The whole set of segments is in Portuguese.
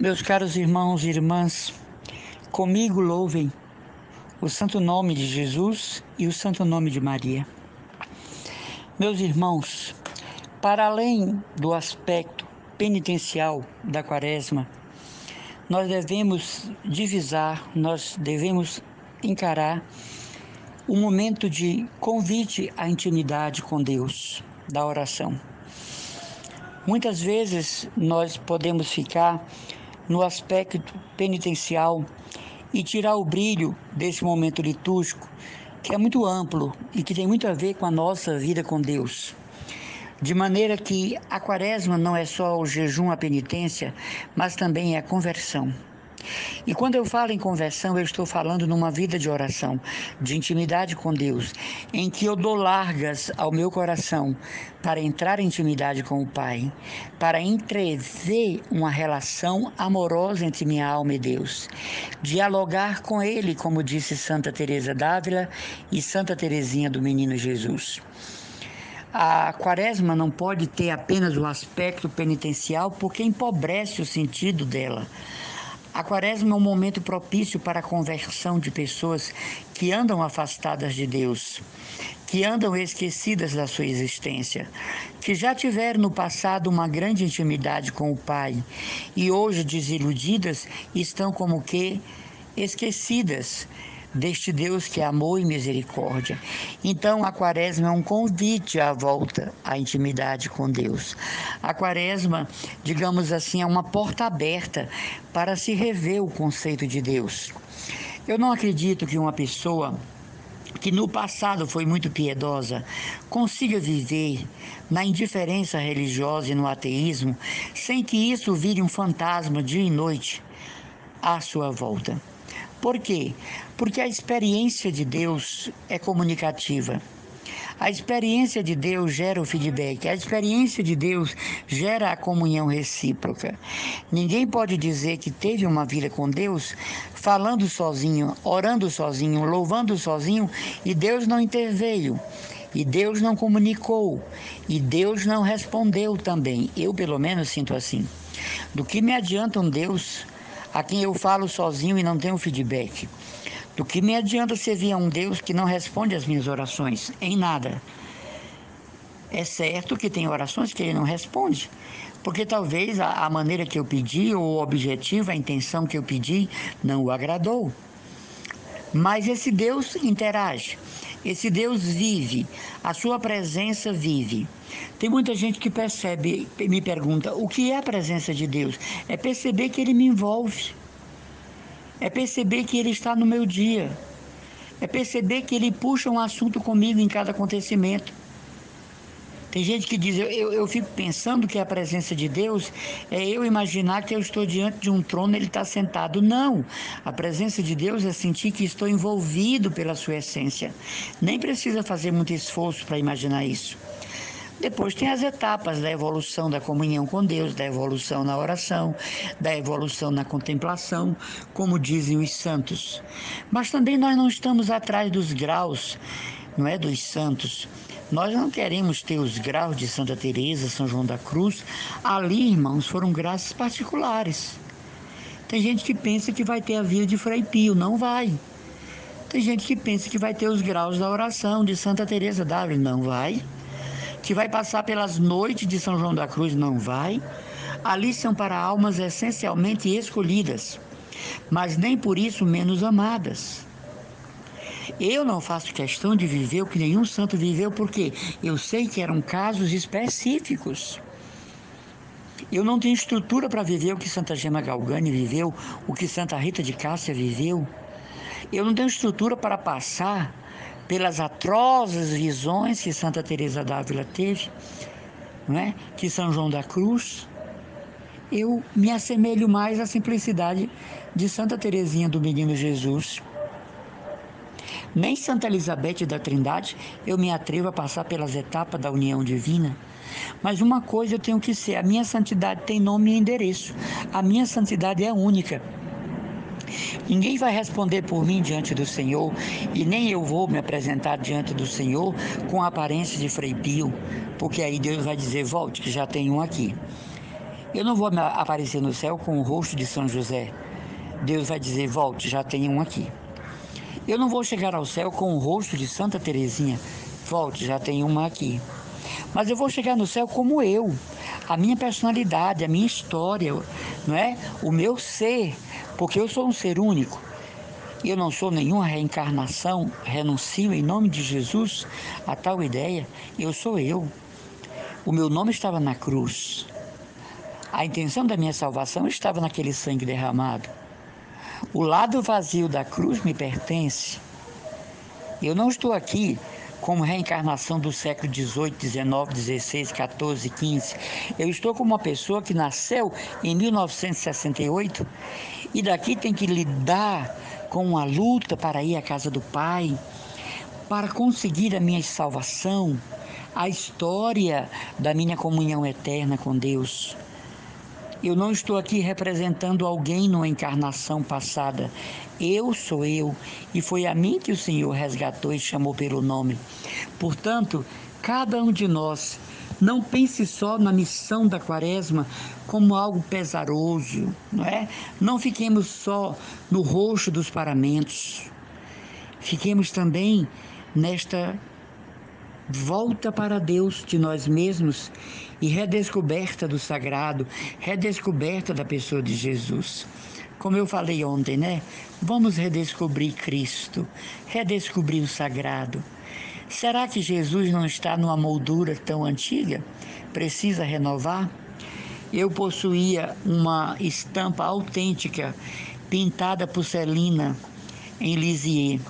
Meus caros irmãos e irmãs, comigo louvem o santo nome de Jesus e o santo nome de Maria. Meus irmãos, para além do aspecto penitencial da Quaresma, nós devemos nós devemos encarar um momento de convite à intimidade com Deus, da oração. Muitas vezes nós podemos ficar no aspecto penitencial e tirar o brilho desse momento litúrgico, que é muito amplo e que tem muito a ver com a nossa vida com Deus. De maneira que a Quaresma não é só o jejum, a penitência, mas também é a conversão. E quando eu falo em conversão, eu estou falando numa vida de oração, de intimidade com Deus, em que eu dou largas ao meu coração para entrar em intimidade com o Pai, para entrever uma relação amorosa entre minha alma e Deus, dialogar com Ele, como disse Santa Teresa d'Ávila e Santa Teresinha do Menino Jesus. A Quaresma não pode ter apenas o aspecto penitencial, porque empobrece o sentido dela. A Quaresma é um momento propício para a conversão de pessoas que andam afastadas de Deus, que andam esquecidas da sua existência, que já tiveram no passado uma grande intimidade com o Pai e hoje, desiludidas, estão como que esquecidas deste Deus que é amor e misericórdia. Então, a Quaresma é um convite à volta à intimidade com Deus. A Quaresma, digamos assim, é uma porta aberta para se rever o conceito de Deus. Eu não acredito que uma pessoa que no passado foi muito piedosa consiga viver na indiferença religiosa e no ateísmo sem que isso vire um fantasma dia e noite à sua volta. Por quê? Porque a experiência de Deus é comunicativa. A experiência de Deus gera o feedback. A experiência de Deus gera a comunhão recíproca. Ninguém pode dizer que teve uma vida com Deus falando sozinho, orando sozinho, louvando sozinho e Deus não interveio. E Deus não comunicou. E Deus não respondeu também. Eu, pelo menos, sinto assim. Do que me adianta um Deus a quem eu falo sozinho e não tenho feedback? Do que me adianta servir a um Deus que não responde às minhas orações? Em nada. É certo que tem orações que ele não responde, porque talvez a maneira que eu pedi, ou o objetivo, a intenção que eu pedi, não o agradou. Mas esse Deus interage, esse Deus vive, a sua presença vive. Tem muita gente que percebe, me pergunta, o que é a presença de Deus? É perceber que Ele me envolve, é perceber que Ele está no meu dia, é perceber que Ele puxa um assunto comigo em cada acontecimento. Tem gente que diz, eu fico pensando que a presença de Deus é eu imaginar que eu estou diante de um trono e Ele está sentado. Não, a presença de Deus é sentir que estou envolvido pela sua essência. Nem precisa fazer muito esforço para imaginar isso. Depois tem as etapas da evolução da comunhão com Deus, da evolução na oração, da evolução na contemplação, como dizem os santos. Mas também nós não estamos atrás dos graus, não é, dos santos. Nós não queremos ter os graus de Santa Teresa, São João da Cruz. Ali, irmãos, foram graças particulares. Tem gente que pensa que vai ter a vida de Frei Pio, não vai. Tem gente que pensa que vai ter os graus da oração de Santa Teresa d'Ávila, não vai. Que vai passar pelas noites de São João da Cruz, não vai. Ali são para almas essencialmente escolhidas, mas nem por isso menos amadas. Eu não faço questão de viver o que nenhum santo viveu, porque eu sei que eram casos específicos. Eu não tenho estrutura para viver o que Santa Gema Galgani viveu, o que Santa Rita de Cássia viveu. Eu não tenho estrutura para passar pelas atrozes visões que Santa Teresa d'Ávila teve, não é? Que São João da Cruz. Eu me assemelho mais à simplicidade de Santa Teresinha do Menino Jesus. Nem Santa Elizabeth da Trindade eu me atrevo a passar pelas etapas da união divina. Mas uma coisa eu tenho que ser, a minha santidade tem nome e endereço. A minha santidade é única. Ninguém vai responder por mim diante do Senhor, e nem eu vou me apresentar diante do Senhor com a aparência de Frei Pio, porque aí Deus vai dizer, volte, que já tem um aqui. Eu não vou aparecer no céu com o rosto de São José. Deus vai dizer: volte, já tem um aqui. Eu não vou chegar ao céu com o rosto de Santa Teresinha. Volte, já tem uma aqui. Mas eu vou chegar no céu como eu, a minha personalidade, a minha história, não é? O meu ser, porque eu sou um ser único. Eu não sou nenhuma reencarnação, renuncio em nome de Jesus a tal ideia. Eu sou eu. O meu nome estava na cruz. A intenção da minha salvação estava naquele sangue derramado. O lado vazio da cruz me pertence. Eu não estou aqui como reencarnação do século XVIII, XIX, XVI, XIV, XV. Eu estou como uma pessoa que nasceu em 1968 e daqui tem que lidar com uma luta para ir à casa do Pai, para conseguir a minha salvação, a história da minha comunhão eterna com Deus. Eu não estou aqui representando alguém numa encarnação passada. Eu sou eu, e foi a mim que o Senhor resgatou e chamou pelo nome. Portanto, cada um de nós não pense só na missão da Quaresma como algo pesaroso, não é? Não fiquemos só no roxo dos paramentos. Fiquemos também nesta volta para Deus de nós mesmos e redescoberta do sagrado, redescoberta da pessoa de Jesus. Como eu falei ontem, né? Vamos redescobrir Cristo, redescobrir o sagrado. Será que Jesus não está numa moldura tão antiga? Precisa renovar? Eu possuía uma estampa autêntica, pintada porcelina em Lisieux.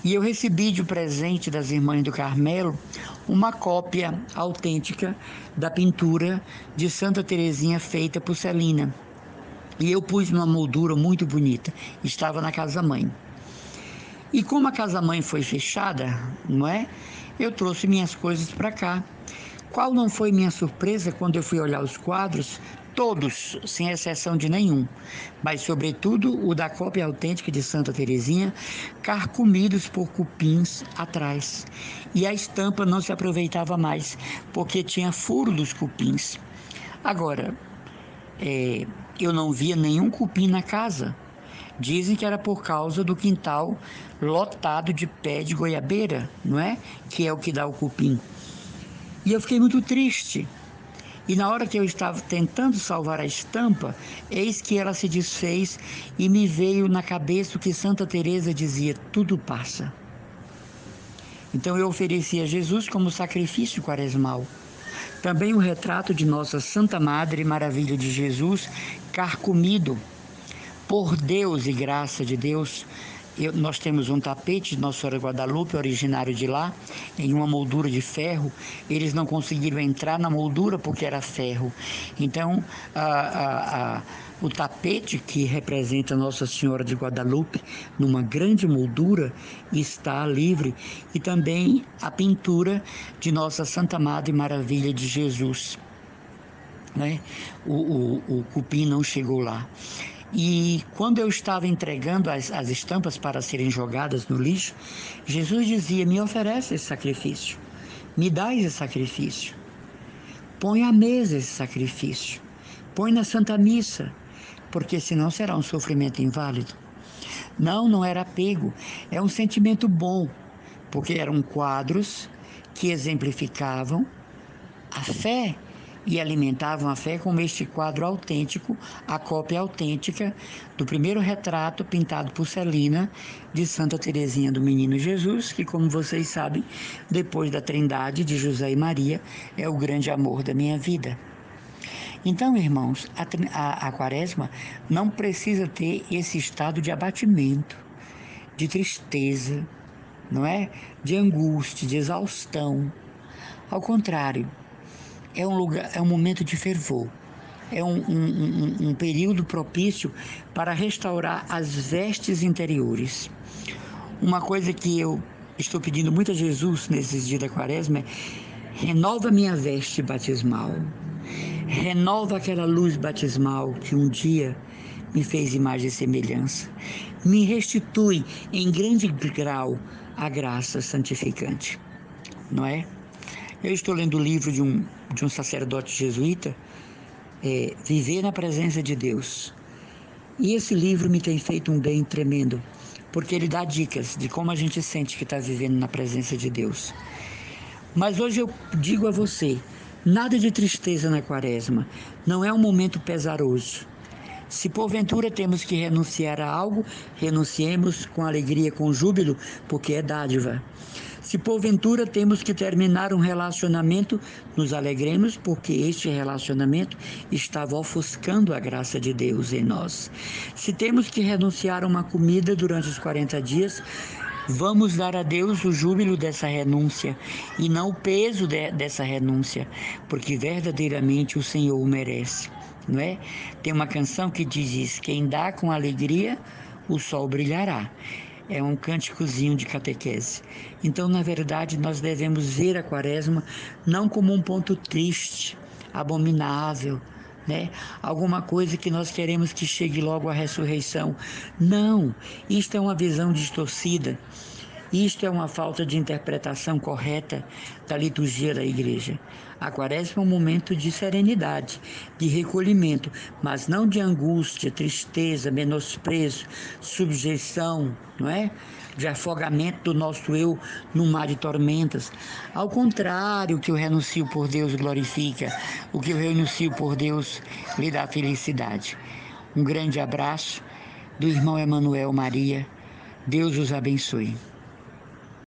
E eu recebi de presente das Irmãs do Carmelo uma cópia autêntica da pintura de Santa Teresinha feita porcelina. E eu pus numa moldura muito bonita. Estava na casa-mãe. E como a casa-mãe foi fechada, não é? Eu trouxe minhas coisas para cá. Qual não foi minha surpresa quando eu fui olhar os quadros? Todos, sem exceção de nenhum, mas sobretudo o da cópia autêntica de Santa Teresinha, carcomidos por cupins atrás. E a estampa não se aproveitava mais, porque tinha furo dos cupins. Agora, eu não via nenhum cupim na casa. Dizem que era por causa do quintal lotado de pé de goiabeira, não é? Que é o que dá o cupim. E eu fiquei muito triste. E na hora que eu estava tentando salvar a estampa, eis que ela se desfez e me veio na cabeça o que Santa Teresa dizia: tudo passa. Então eu ofereci a Jesus como sacrifício quaresmal. Também o retrato de Nossa Santa Madre Maravilha de Jesus, carcomido por Deus e graça de Deus. Nós temos um tapete de Nossa Senhora Guadalupe, originário de lá, em uma moldura de ferro. Eles não conseguiram entrar na moldura porque era ferro. Então, o tapete que representa Nossa Senhora de Guadalupe, numa grande moldura, está livre. E também a pintura de Nossa Santa Madre Maravilha de Jesus, né? O cupim não chegou lá. E quando eu estava entregando as estampas para serem jogadas no lixo, Jesus dizia: me oferece esse sacrifício, me dá esse sacrifício, põe à mesa esse sacrifício, põe na Santa Missa, porque senão será um sofrimento inválido. Não era apego, é um sentimento bom, porque eram quadros que exemplificavam a fé e alimentavam a fé como este quadro autêntico, a cópia autêntica do primeiro retrato pintado porcelina de Santa Teresinha do Menino Jesus, que, como vocês sabem, depois da Trindade de José e Maria, é o grande amor da minha vida. Então, irmãos, a Quaresma não precisa ter esse estado de abatimento, de tristeza, não é? De angústia, de exaustão. Ao contrário, é um momento de fervor, é um período propício para restaurar as vestes interiores. Uma coisa que eu estou pedindo muito a Jesus nesses dias da Quaresma é: renova minha veste batismal, renova aquela luz batismal que um dia me fez imagem e semelhança, me restitui em grande grau a graça santificante, não é? Eu estou lendo o livro de um sacerdote jesuíta viver na presença de Deus. E esse livro me tem feito um bem tremendo, porque ele dá dicas de como a gente sente que está vivendo na presença de Deus. Mas hoje eu digo a você, nada de tristeza na quaresma, não é um momento pesaroso. Se porventura temos que renunciar a algo, renunciemos com alegria, com júbilo, porque é dádiva. Se porventura temos que terminar um relacionamento, nos alegremos, porque este relacionamento estava ofuscando a graça de Deus em nós. Se temos que renunciar a uma comida durante os 40 dias, vamos dar a Deus o júbilo dessa renúncia e não o peso dessa renúncia, porque verdadeiramente o Senhor o merece, não é? Tem uma canção que diz isso: quem dá com alegria, o sol brilhará. É um cânticozinho de catequese. Então, na verdade, nós devemos ver a quaresma não como um ponto triste, abominável, né? Alguma coisa que nós queremos que chegue logo à ressurreição. Não, isto é uma visão distorcida. Isto é uma falta de interpretação correta da liturgia da igreja. A quaresma é um momento de serenidade, de recolhimento, mas não de angústia, tristeza, menosprezo, subjeição, não é? De afogamento do nosso eu no mar de tormentas. Ao contrário, o que eu renuncio por Deus glorifica, o que eu renuncio por Deus lhe dá felicidade. Um grande abraço do irmão Emanuel Maria. Deus os abençoe.